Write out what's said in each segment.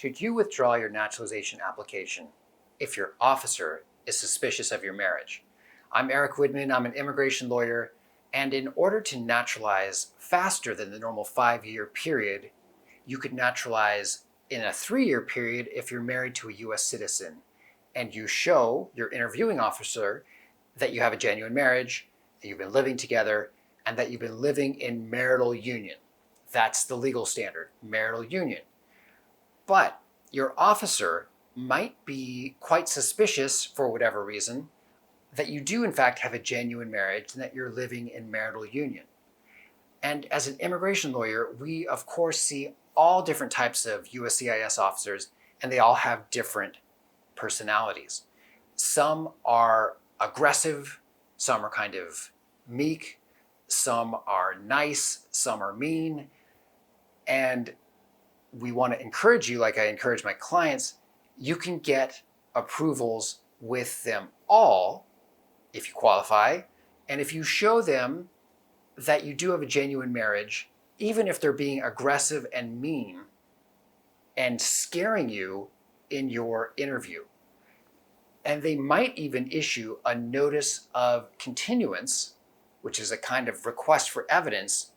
Should you withdraw your naturalization application if your officer is suspicious of your marriage? I'm Erick Widman, I'm an immigration lawyer, and in order to naturalize faster than the normal 5-year period, you could naturalize in a 3-year period if you're married to a US citizen and you show your interviewing officer that you have a genuine marriage, that you've been living together, and that you've been living in marital union. That's the legal standard, marital union. But your officer might be quite suspicious, for whatever reason, that you do in fact have a genuine marriage and that you're living in marital union. And as an immigration lawyer, we of course see all different types of USCIS officers, and they all have different personalities. Some are aggressive, some are kind of meek, some are nice, some are mean, and we want to encourage you, like I encourage my clients, you can get approvals with them all if you qualify, and if you show them that you do have a genuine marriage, even if they're being aggressive and mean and scaring you in your interview. And they might even issue a notice of continuance, which is a kind of request for evidence,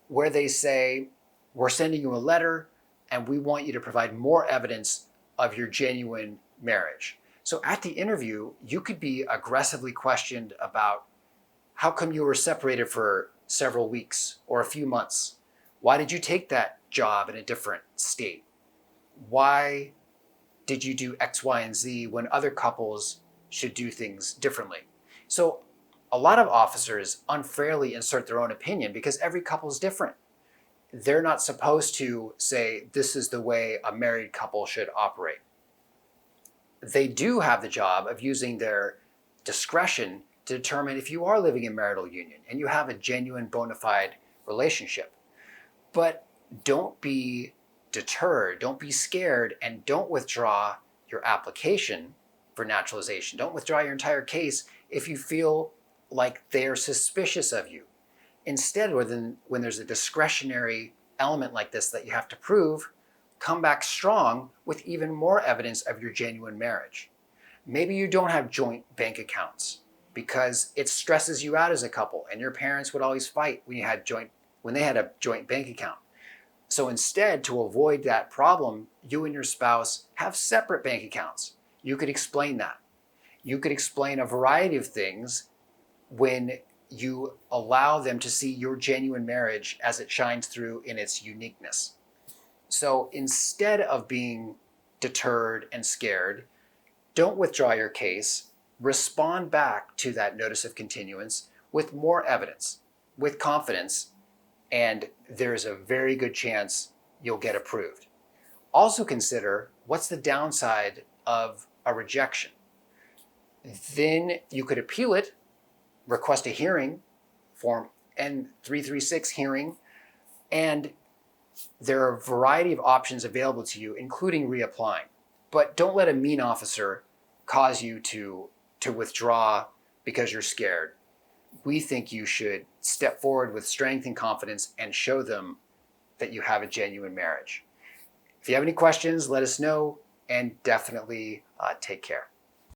where they say, we're sending you a letter and we want you to provide more evidence of your genuine marriage. So at the interview, you could be aggressively questioned about how come you were separated for several weeks or a few months? Why did you take that job in a different state? Why did you do X, Y, and Z when other couples should do things differently? So a lot of officers unfairly insert their own opinion because every couple is different. They're not supposed to say, this is the way a married couple should operate. They do have the job of using their discretion to determine if you are living in marital union and you have a genuine bona fide relationship. But don't be deterred, don't be scared, and don't withdraw your application for naturalization. Don't withdraw your entire case if you feel like they're suspicious of you. Instead, when there's a discretionary element like this that you have to prove, come back strong with even more evidence of your genuine marriage. Maybe you don't have joint bank accounts because it stresses you out as a couple, and your parents would always fight when they had a joint bank account. So instead, to avoid that problem, you and your spouse have separate bank accounts. You could explain that. You could explain a variety of things when you allow them to see your genuine marriage as it shines through in its uniqueness. So instead of being deterred and scared, don't withdraw your case. Respond back to that notice of continuance with more evidence, with confidence, and there's a very good chance you'll get approved. Also consider what's the downside of a rejection. Then you could appeal it, request a hearing, form N-336 hearing, and there are a variety of options available to you, including reapplying. But don't let a mean officer cause you to withdraw because you're scared. We think you should step forward with strength and confidence and show them that you have a genuine marriage. If you have any questions, let us know, and definitely take care.